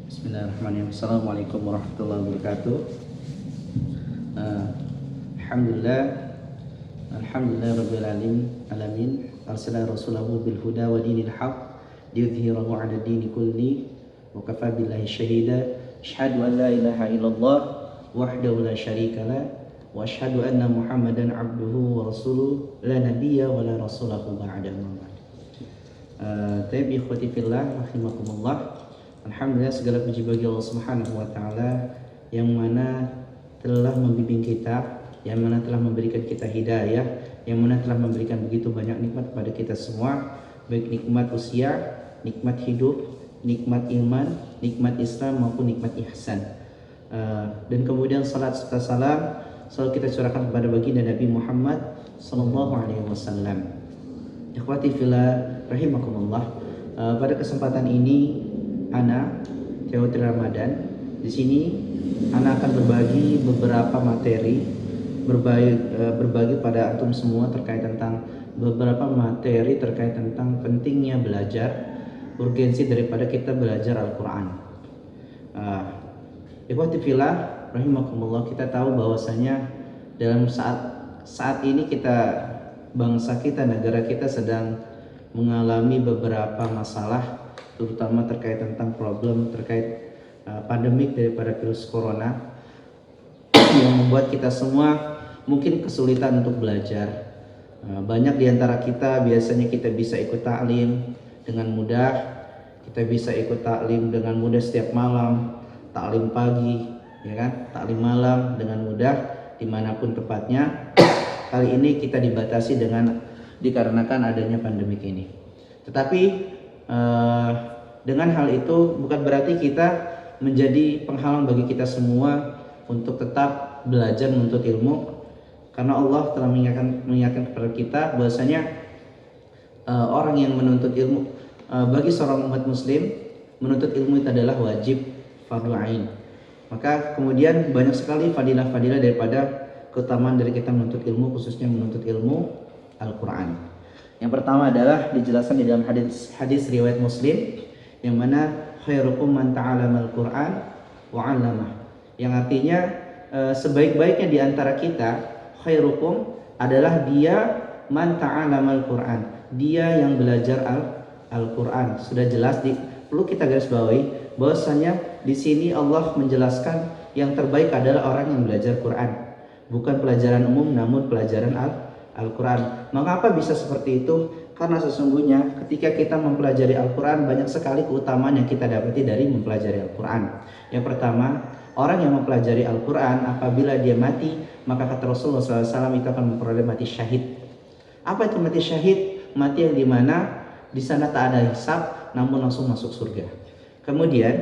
Bismillahirrahmanirrahim. Assalamualaikum warahmatullahi wabarakatuh. Alhamdulillah, alhamdulillah rabbil alamin. Arsala rasulahu bil huda wa dinil haq liyudhhirahu 'ala dini kulli wa kafa billahi syahida. Asyhadu an la ilaha illallah wahdahu la syarika la wa asyhadu anna Muhammadan 'abduhu wa rasuluhu la nabiyya wa la rasulahu ba'dahu. Tayyib ikhwati fillah rahimakumullah. Alhamdulillah, segala puji bagi Allah Subhanahu wa taala yang mana telah membimbing kita, yang mana telah memberikan kita hidayah, yang mana telah memberikan begitu banyak nikmat kepada kita semua, baik nikmat usia, nikmat hidup, nikmat iman, nikmat Islam maupun nikmat ihsan. Dan kemudian salat serta salam selalu kita curahkan kepada baginda Nabi Muhammad sallallahu alaihi wasallam. Ikhwati fillah rahimakumullah. Pada kesempatan ini Ana Teori Ramadan di sini Ana akan berbagi beberapa materi, berbagi pada antum semua terkait tentang beberapa materi terkait tentang pentingnya belajar, urgensi daripada kita belajar Al-Quran. Ikhwati fillah rahimakumullah, kita tahu bahwasanya dalam saat ini bangsa kita, negara kita sedang mengalami beberapa masalah, terutama terkait tentang problem terkait pandemik daripada virus corona yang membuat kita semua mungkin kesulitan untuk belajar. Banyak di antara kita biasanya kita bisa ikut taklim dengan mudah, kita bisa ikut taklim dengan mudah setiap malam, taklim pagi, ya kan, taklim malam dengan mudah dimanapun tepatnya. Kali ini kita dibatasi dikarenakan adanya pandemik ini. Tetapi dengan hal itu bukan berarti kita menjadi penghalang bagi kita semua untuk tetap belajar menuntut ilmu, karena Allah telah mengingatkan kepada kita bahwasanya orang yang menuntut ilmu, bagi seorang umat muslim menuntut ilmu itu adalah wajib fardhu ain. Maka kemudian banyak sekali fadilah-fadilah daripada keutamaan dari kita menuntut ilmu, khususnya menuntut ilmu Al-Quran. Yang pertama adalah dijelaskan di dalam hadis riwayat Muslim, yang mana khairukum man ta'allama al-Quran wa 'allamah, yang artinya sebaik-baiknya di antara kita, khairukum adalah dia man ta'allama al-Quran, dia yang belajar Al-Quran. Sudah jelas, perlu kita garis bawahi bahwasanya di sini Allah menjelaskan yang terbaik adalah orang yang belajar Quran, bukan pelajaran umum namun pelajaran Al-Quran. Mengapa bisa seperti itu? Karena sesungguhnya ketika kita mempelajari Al-Quran, banyak sekali keutamaan yang kita dapati dari mempelajari Al-Quran. Yang pertama, orang yang mempelajari Al-Quran apabila dia mati, maka kata Rasulullah SAW itu akan memperoleh mati syahid. Apa itu mati syahid? Mati yang dimana di sana tak ada hisab, namun langsung masuk surga. Kemudian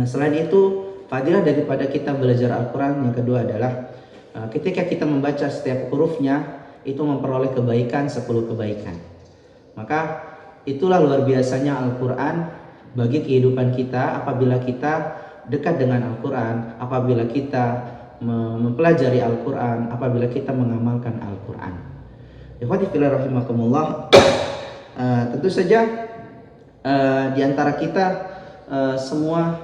selain itu, fadilah daripada kita belajar Al-Quran yang kedua adalah ketika kita membaca setiap hurufnya itu memperoleh kebaikan 10 kebaikan. Maka itulah luar biasanya Al-Quran bagi kehidupan kita. Apabila kita dekat dengan Al-Quran, apabila kita mempelajari Al-Quran, apabila kita mengamalkan Al-Quran. Ikhwati fillah rahimakumullah, tentu saja di antara kita semua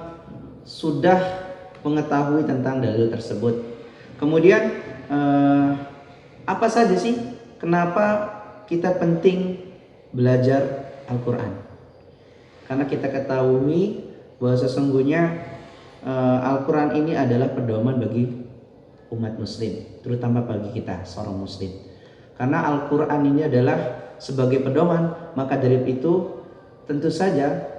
sudah mengetahui tentang dalil tersebut. Kemudian apa saja sih kenapa kita penting belajar Al-Quran? Karena kita ketahui bahwa sesungguhnya Al-Quran ini adalah pedoman bagi umat muslim, terutama bagi kita seorang muslim. Karena Al-Quran ini adalah sebagai pedoman, maka dari itu tentu saja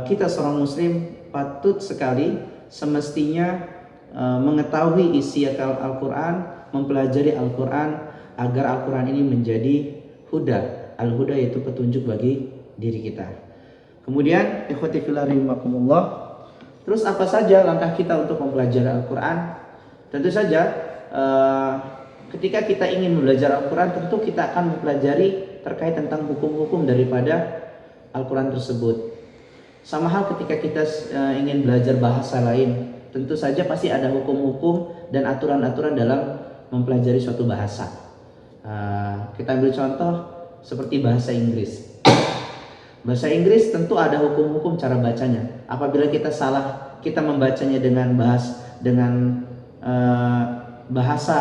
kita seorang muslim patut sekali semestinya mengetahui isi Al-Quran, mempelajari Al-Quran agar Al-Quran ini menjadi huda. Al-huda yaitu petunjuk bagi diri kita. Kemudian ikhwati fillah rahimakumullah, terus apa saja langkah kita untuk mempelajari Al-Quran? Tentu saja ketika kita ingin belajar Al-Quran, tentu kita akan mempelajari terkait tentang hukum-hukum daripada Al-Quran tersebut. Sama hal ketika kita ingin belajar bahasa lain, tentu saja pasti ada hukum-hukum dan aturan-aturan dalam mempelajari suatu bahasa. Kita ambil contoh seperti bahasa Inggris. Bahasa Inggris tentu ada hukum-hukum cara bacanya. Apabila kita salah, kita membacanya dengan bahasa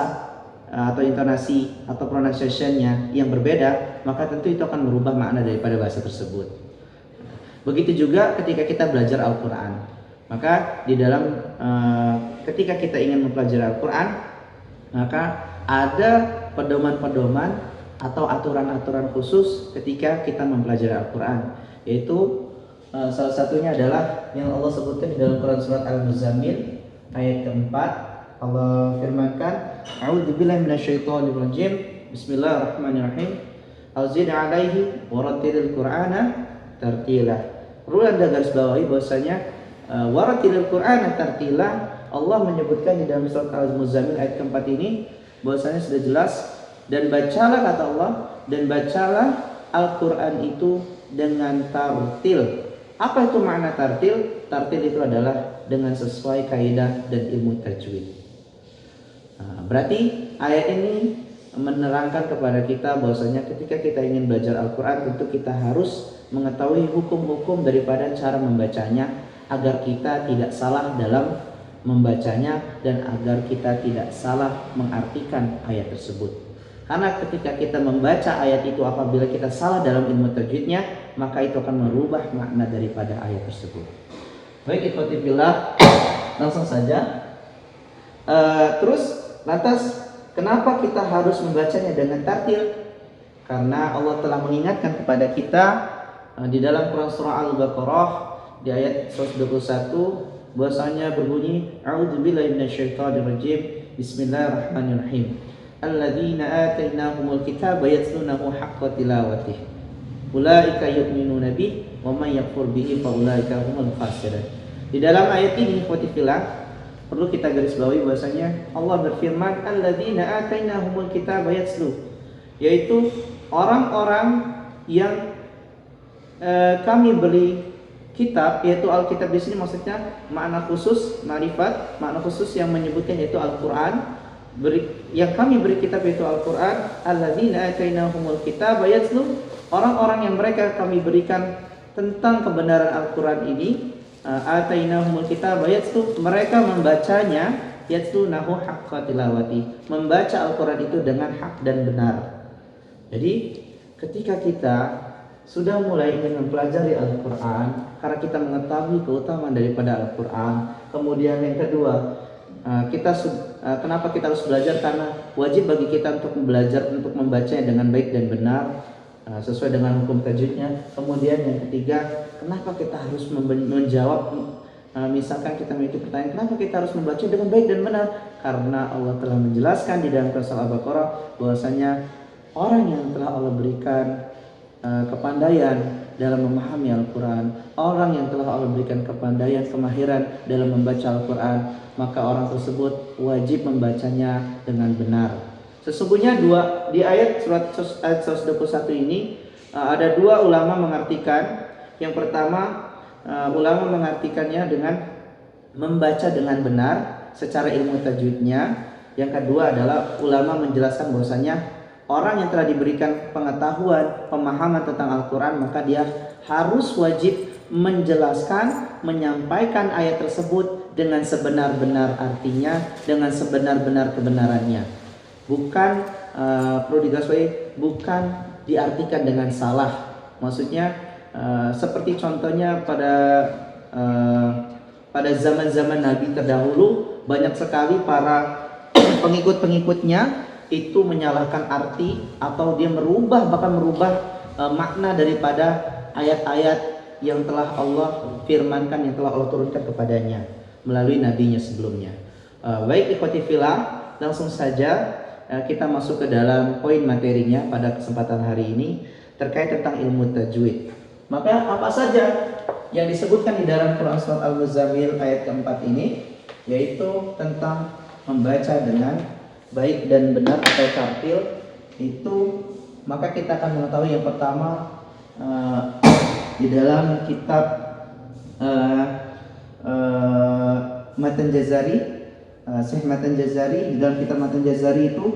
atau intonasi atau pronunciation-nya yang berbeda, maka tentu itu akan merubah makna daripada bahasa tersebut. Begitu juga ketika kita belajar Al-Quran. Maka di dalam ketika kita ingin mempelajari Al-Quran, maka ada pedoman-pedoman atau aturan-aturan khusus ketika kita mempelajari Al-Quran, yaitu salah satunya adalah yang Allah sebutkan di dalam Quran surat Al-Muzammil ayat keempat. Allah firmankan, A'udzubillahi minasyaitonirrajim, Bismillahirrahmanirrahim, Al-zid alaihi warattilil Qur'ana tartila. Perlu Anda garis bawahi bahwasanya warattilil Qur'ana tartila, Allah menyebutkan di dalam surat Al-Muzammil ayat keempat ini bahwasanya sudah jelas, dan bacalah kata Allah, dan bacalah Al-Quran itu dengan tartil. Apa itu makna tartil? Tartil itu adalah dengan sesuai kaidah dan ilmu tajwid. Berarti ayat ini menerangkan kepada kita bahwasanya ketika kita ingin belajar Al-Quran, tentu kita harus mengetahui hukum-hukum daripada cara membacanya, agar kita tidak salah dalam membacanya dan agar kita tidak salah mengartikan ayat tersebut. Karena ketika kita membaca ayat itu, apabila kita salah dalam ilmu tajwidnya, maka itu akan merubah makna daripada ayat tersebut. Baik, ikhwati fillah, langsung saja. Lantas kenapa kita harus membacanya dengan tartil? Karena Allah telah mengingatkan kepada kita di dalam Quran surah Al-Baqarah di ayat 121 bahwasanya berbunyi, A'udzubillahi minasyaitonirrajim, Bismillahirrahmanirrahim, Alladzina atainahumul kitaba yatlunahu haqqa tilawatih, ulaika yu'minuna bih wa man yakfur bihi fa ulaika humul khasirun. Di dalam ayat ini, ikhwati fillah, perlu kita garis bawahi bahwasanya Allah berfirman, Alladzina atainahumul kitaba yatlu, yaitu orang-orang yang kami beri kitab, yaitu Alkitab. Di sini maksudnya makna khusus, ma'rifat, makna khusus yang menyebutkan yaitu Al-Quran. Yang kami beri kitab yaitu Al-Quran. Alladzina atainahumul kitaba yatlu, orang-orang yang mereka kami berikan tentang kebenaran Al-Quran ini. Atainahumul kitaba yatlu, mereka membacanya, yatlunahu haqqa tilawati, membaca Al-Quran itu dengan hak dan benar. Jadi ketika kita sudah mulai ingin mempelajari Al-Quran, karena kita mengetahui keutamaan daripada Al-Quran, kemudian yang kedua, kenapa kita harus belajar? Karena wajib bagi kita untuk belajar, untuk membacanya dengan baik dan benar, sesuai dengan hukum tajwidnya. Kemudian yang ketiga, kenapa kita harus menjawab, misalkan kita memiliki pertanyaan, kenapa kita harus membaca dengan baik dan benar? Karena Allah telah menjelaskan di dalam Surah Al-Baqarah bahwasanya orang yang telah Allah berikan kepandaian dalam memahami Al-Quran, orang yang telah Allah berikan kepandaian, kemahiran dalam membaca Al-Quran, maka orang tersebut wajib membacanya dengan benar. Sesungguhnya di ayat 121 ini ada dua ulama mengartikan. Yang pertama, ulama mengartikannya dengan membaca dengan benar secara ilmu tajwidnya. Yang kedua adalah ulama menjelaskan bahwasanya orang yang telah diberikan pengetahuan, pemahaman tentang Al-Quran, maka dia harus wajib menjelaskan, menyampaikan ayat tersebut dengan sebenar-benar artinya, dengan sebenar-benar kebenarannya. Bukan, perlu digarisbawahi, bukan diartikan dengan salah. Maksudnya seperti contohnya pada zaman-zaman Nabi terdahulu, banyak sekali para pengikut-pengikutnya itu menyalahkan arti, atau dia bahkan merubah makna daripada ayat-ayat yang telah Allah firmankan, yang telah Allah turunkan kepadanya melalui nabinya sebelumnya. Baik ikhwati fillah, langsung saja kita masuk ke dalam poin materinya pada kesempatan hari ini terkait tentang ilmu tajwid. Maka apa saja yang disebutkan di dalam Quran surat Al-Muzammil ayat keempat ini, yaitu tentang membaca dengan baik dan benar atau tartil itu, maka kita akan mengetahui yang pertama di dalam kitab Matan Jazari, Syekh Matan Jazari, di dalam kitab Matan Jazari itu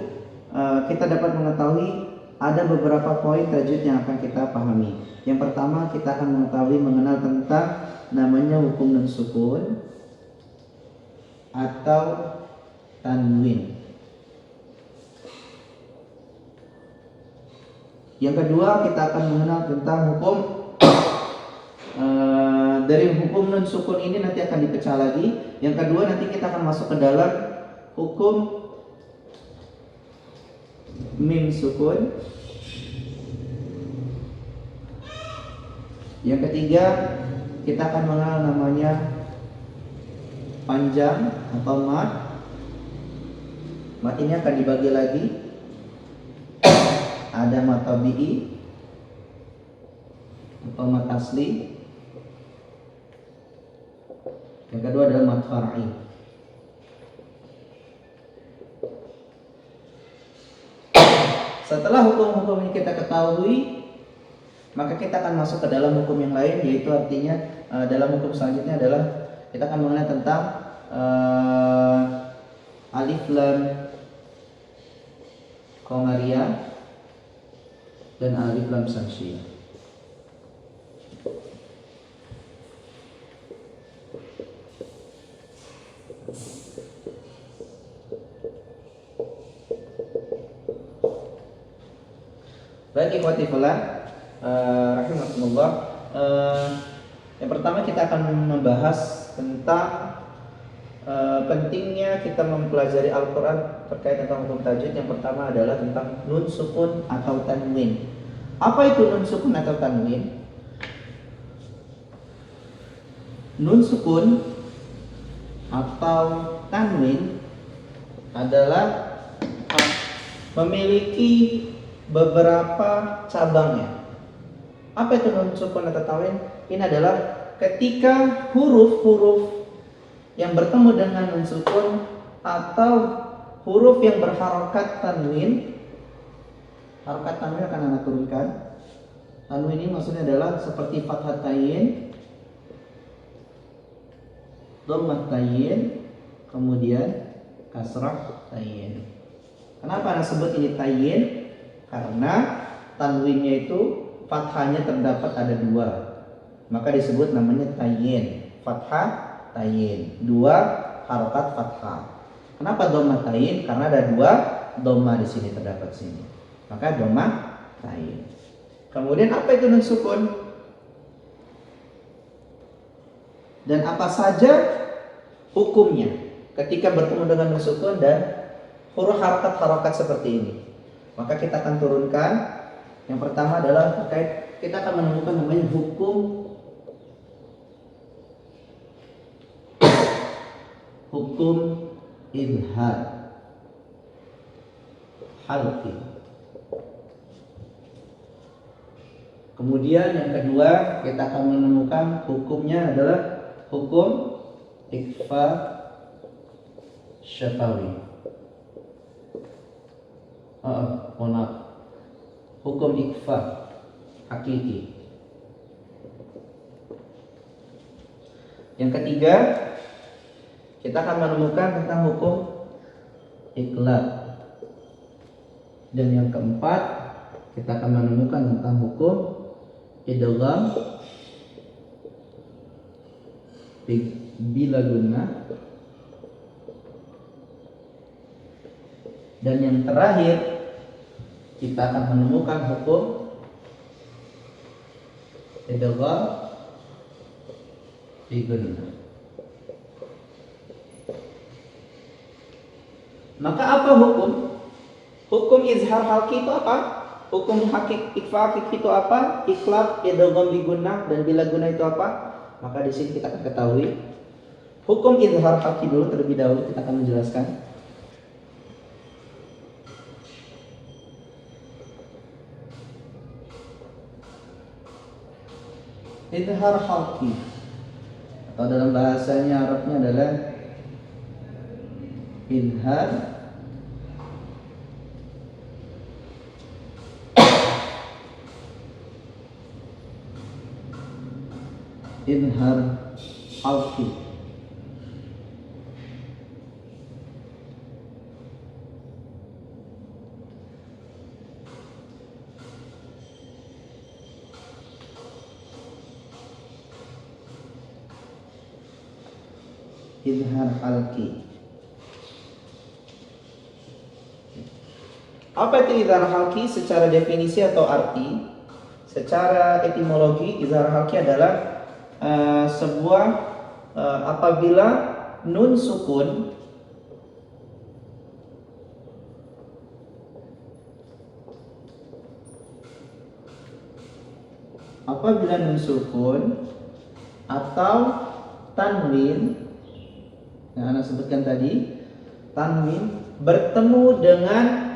kita dapat mengetahui ada beberapa poin tajwid yang akan kita pahami. Yang pertama, kita akan mengenal tentang namanya hukum nun sukun atau tanwin. Yang kedua, kita akan mengenal tentang hukum dari hukum nun sukun ini nanti akan dipecah lagi. Yang kedua, nanti kita akan masuk ke dalam hukum mim sukun. Yang ketiga, kita akan mengenal namanya panjang atau mat. Mat ini akan dibagi lagi. Ada mat tabi'i atau mat asli. Yang kedua adalah mat far'i. Setelah hukum-hukum ini kita ketahui, maka kita akan masuk ke dalam hukum yang lain, yaitu artinya dalam hukum selanjutnya adalah kita akan mengenai tentang alif lam qamariyah dan alif lam samsiyah. Baik ikhwati fillah, rahimakumullah. Yang pertama kita akan membahas tentang pentingnya kita mempelajari Al-Quran terkait tentang hukum tajwid. Yang pertama adalah tentang nun sukun atau tanwin. Apa itu nun sukun atau tanwin? Nun sukun atau tanwin adalah memiliki beberapa cabangnya. Apa itu nun sukun atau tanwin? Ini adalah ketika huruf-huruf yang bertemu dengan nun sukun atau huruf yang berharokat tanwin. Harokat tanwin akan Anda turunkan. Tanwin ini maksudnya adalah seperti fathah tayin, dhammah tayin, kemudian kasrah tayin. Kenapa Anda sebut ini tayin? Karena tanwinnya itu fathahnya terdapat ada dua, maka disebut namanya tayin. Fathah tayin, dua harokat fathah. Kenapa dhammah tayin? Karena ada dua dhammah di sini terdapat sini, maka dhammah tayin. Kemudian apa itu nun sukun? Dan apa saja hukumnya ketika bertemu dengan nun sukun dan huruf harokat seperti ini? Maka kita akan turunkan. Yang pertama adalah terkait, kita akan menemukan namanya hukum izhar halqi. Kemudian yang kedua kita akan menemukan hukumnya adalah hukum ikhfa syafawi. Hukum ikhfa hakiki. Yang ketiga kita akan menemukan tentang hukum iqlab. Dan yang keempat kita akan menemukan tentang hukum idgham bila gunnah. Dan yang terakhir kita akan menemukan hukum idgham bi gunnah. Maka apa hukum? Hukum izhar halqi itu apa? Hukum ikhfa hakiki itu apa? Iqlab, idgham bi gunnah dan bila gunnah itu apa? Maka di sini kita akan ketahui hukum izhar halqi dulu terlebih dahulu kita akan menjelaskan. Izhar halqi atau dalam bahasanya Arabnya adalah izhar halqi. Izhar halqi. Apa itu izhar halqi secara definisi atau arti? Secara etimologi, izhar halqi adalah sebuah apabila nun sukun atau tanwin yang Anda sebutkan tadi, tanwin bertemu dengan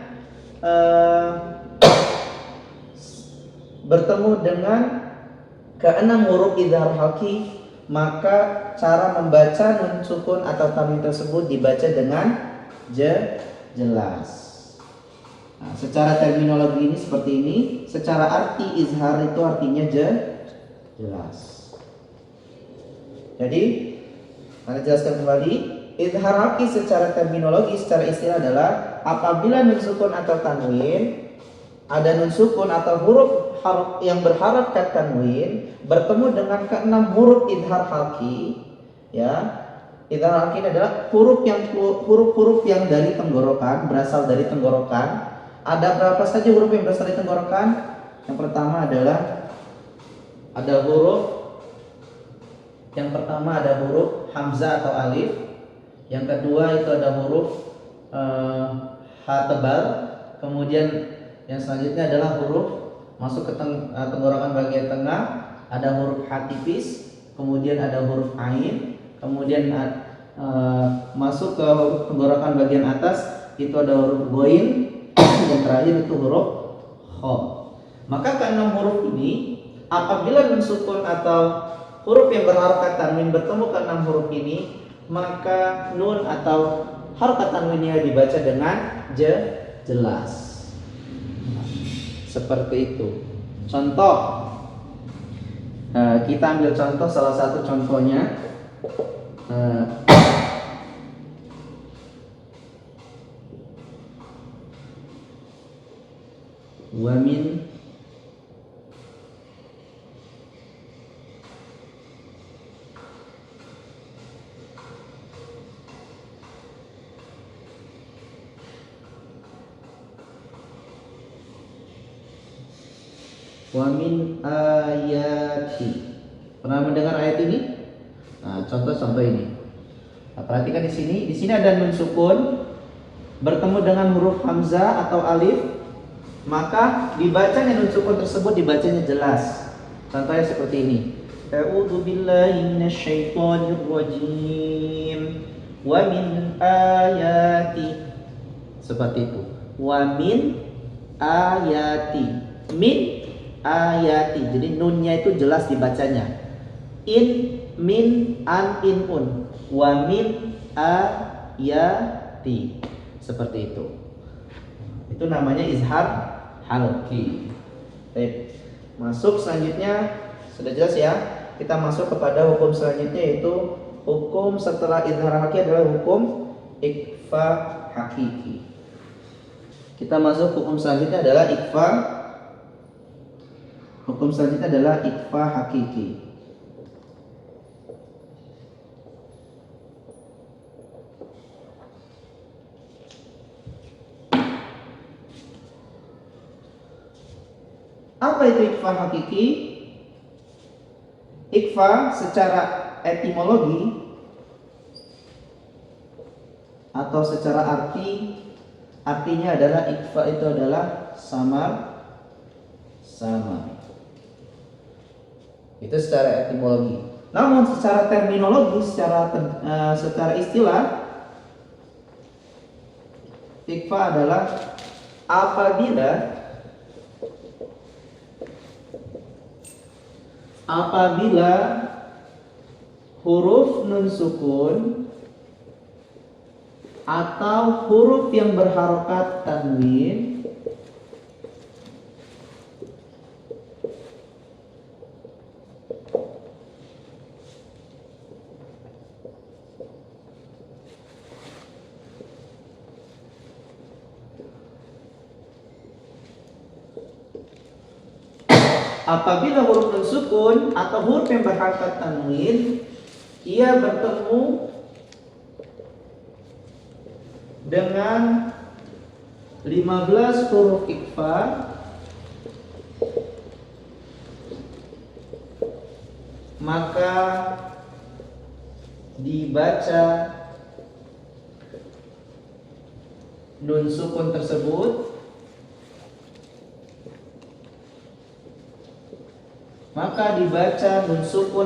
keenam huruf izhar halqi, maka cara membaca nun sukun atau tanwin tersebut dibaca dengan jelas. Nah, secara terminologi ini seperti ini, secara arti izhar itu artinya jelas. Jadi, saya jelaskan kembali, izhar halqi secara terminologi, secara istilah adalah apabila nun sukun atau tanwin, ada nun sukun atau huruf yang berharakat tanwin bertemu dengan keenam huruf izhar halqi, ya. Izhar halqi adalah huruf-huruf yang dari tenggorokan, berasal dari tenggorokan. Ada berapa saja huruf yang berasal dari tenggorokan? Yang pertama adalah ada huruf hamzah atau alif. Yang kedua itu ada huruf h tebal. Kemudian yang selanjutnya adalah huruf masuk ke tenggorokan bagian tengah, ada huruf h tipis, kemudian ada huruf ain, kemudian masuk ke tenggorokan bagian atas itu ada huruf ghain, dan terakhir itu huruf kha. Maka keenam huruf ini apabila nun sukun atau huruf yang berharakat tanwin bertemu keenam huruf ini, maka nun atau harakat tanwinnya dibaca dengan jelas. Seperti itu. Contoh, kita ambil contoh, salah satu contohnya wamin ayati. Pernah mendengar ayat ini? Nah, contoh ini. Nah, perhatikan di sini. Di sini ada nun sukun bertemu dengan huruf hamzah atau alif, maka dibacanya nun sukun tersebut dibacanya jelas. Contohnya seperti ini. A'udzu billahi minasyaitonir rajim. Wa min ayati. Seperti itu. Wa min ayati. Min ayati. Jadi nunnya itu jelas dibacanya. In, min, an, in, un. Wa min ayati. Seperti itu. Itu namanya izhar halqi. Baik. Masuk selanjutnya, sudah jelas ya. Kita masuk kepada hukum selanjutnya, yaitu hukum setelah izhar halqi adalah hukum ikhfa hakiki. Kita masuk hukum selanjutnya adalah ikhfa. Hukum selanjutnya adalah ikhfa hakiki. Apa itu ikhfa hakiki? Ikhfa secara etimologi atau secara artinya adalah ikhfa itu adalah samar. Itu secara etimologi. Namun secara terminologi, secara istilah, ikhfa adalah apabila huruf nun sukun atau huruf yang berharokat tanwin apabila huruf nun sukun atau huruf yang berharokat tanwin ia bertemu dengan 15 huruf ikhfa maka dibaca nun sukun tersebut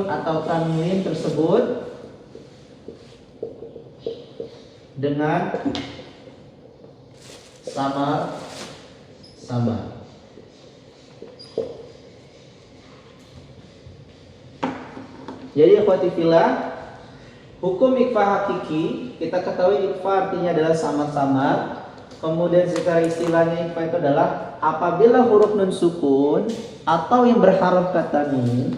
atau tanwin tersebut dengan samar-samar. Jadi ikhwati fillah, hukum ikhfa hakiki kita ketahui ikhfa artinya adalah samar-samar. Kemudian secara istilahnya ikhfa itu adalah apabila huruf nun sukun atau yang berharokat tanwin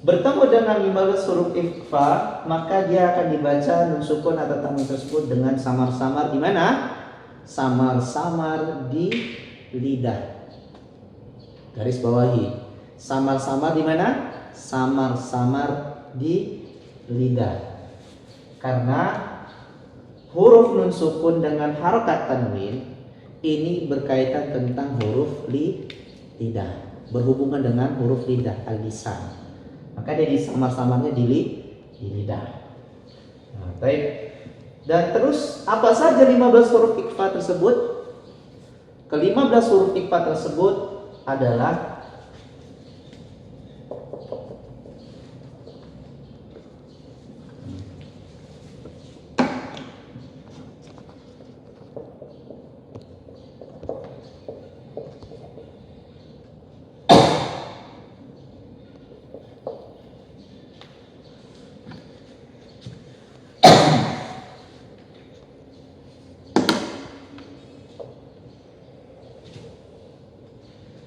bertemu dengan 15 huruf ikhfa, maka dia akan dibaca nun sukun atau tanwin tersebut dengan samar-samar. Di mana? Samar-samar di lidah. Garis bawahi. Samar-samar di mana? Samar-samar di lidah. Karena huruf nun sukun dengan harokat tanwin ini berkaitan tentang huruf lidah, berhubungan dengan huruf lidah al-lisan. Maka dia samar-samarnya di lidah. Nah, baik. Dan terus apa saja 15 huruf ikhfa tersebut? Ke-15 huruf ikhfa tersebut adalah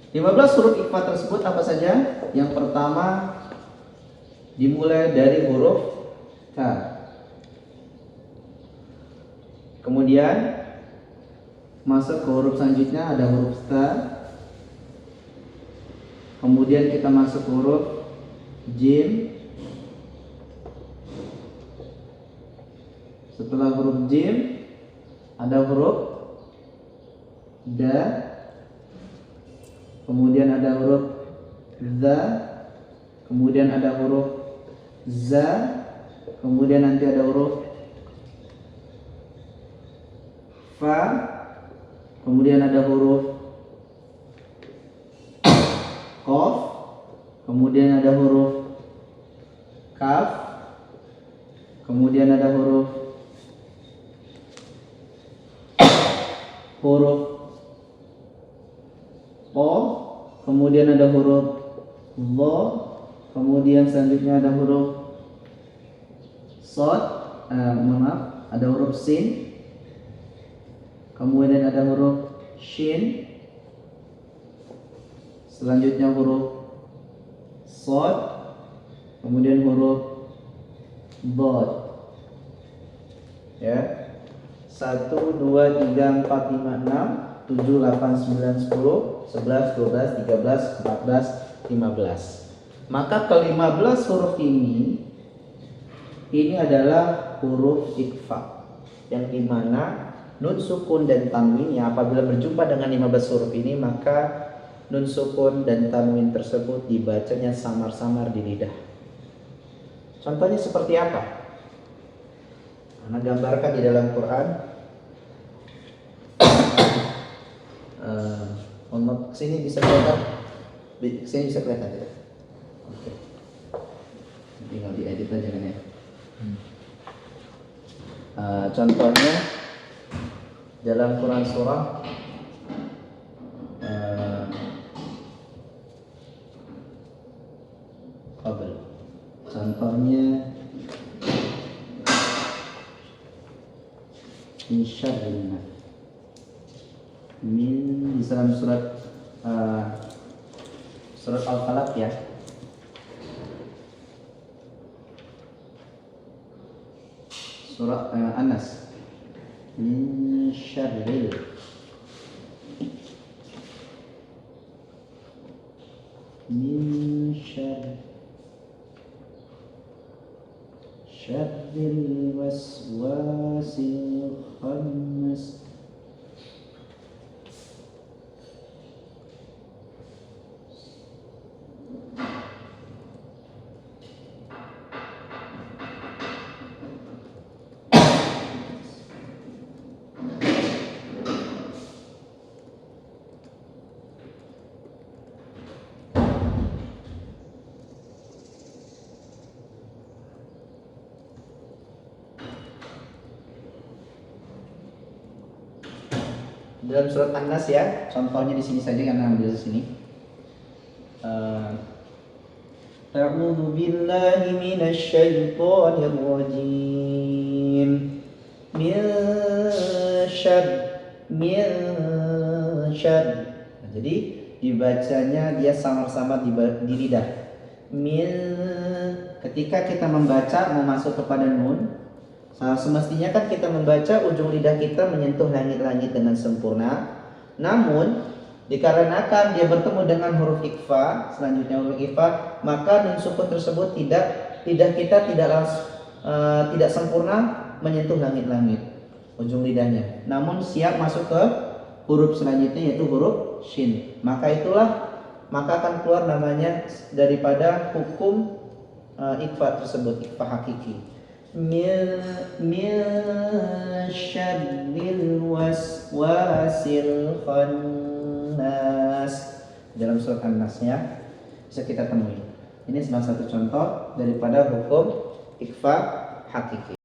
lima belas huruf ikhfa tersebut apa saja? Yang pertama dimulai dari huruf ta. Kemudian masuk ke huruf selanjutnya ada huruf ta. Kemudian kita masuk ke huruf jim. Setelah huruf jim ada huruf da. Kemudian ada huruf za, kemudian ada huruf za, kemudian nanti ada huruf fa, kemudian ada huruf qaf, kemudian ada huruf kaf, kemudian ada huruf po, kemudian ada huruf lo, kemudian selanjutnya ada huruf sod, ada huruf sin, kemudian ada huruf shin, selanjutnya huruf sod, kemudian huruf dod. Ya, 1, 2, 3, 4, 5, 6, 7, 8, 9, 10, 11, 12, 13, 14, 15. Maka ke-15 huruf ini adalah huruf ikhfa, yang dimana nun sukun dan tanwin yang apabila berjumpa dengan 15 huruf ini maka nun sukun dan tanwin tersebut dibacanya samar-samar di lidah. Contohnya seperti apa? Ana gambarkan di dalam Quran. Sini bisa kelihatan, sini bisa kelihatan tidak? Oke. Tinggal diedit aja kan ya. Contohnya dalam Quran surah Qabl. Contohnya insyaallah min di dalam surat Al-Falaq ya. Surah An-Nas. Min syarril syarril waswasil khannas. Dalam surat An-Nas ya, contohnya di sini saja karena ambil di sini. A'udzu billahi minasy syaithanir rajim. Min syarr. Jadi dibacanya dia sama-sama di lidah. Min, ketika kita membaca mau masuk kepada nun, semestinya kan kita membaca ujung lidah kita menyentuh langit-langit dengan sempurna. Namun dikarenakan dia bertemu dengan huruf ikhfa, selanjutnya huruf ikhfa, maka nun sukun tersebut lidah kita tidak sempurna menyentuh langit-langit ujung lidahnya. Namun siap masuk ke huruf selanjutnya yaitu huruf shin. Maka akan keluar namanya daripada hukum ikhfa tersebut, ikhfa hakiki. Min syarril waswasil khannas. Dalam surat An-Nas ya, bisa kita temui. Ini salah satu contoh daripada hukum ikhfa hakiki.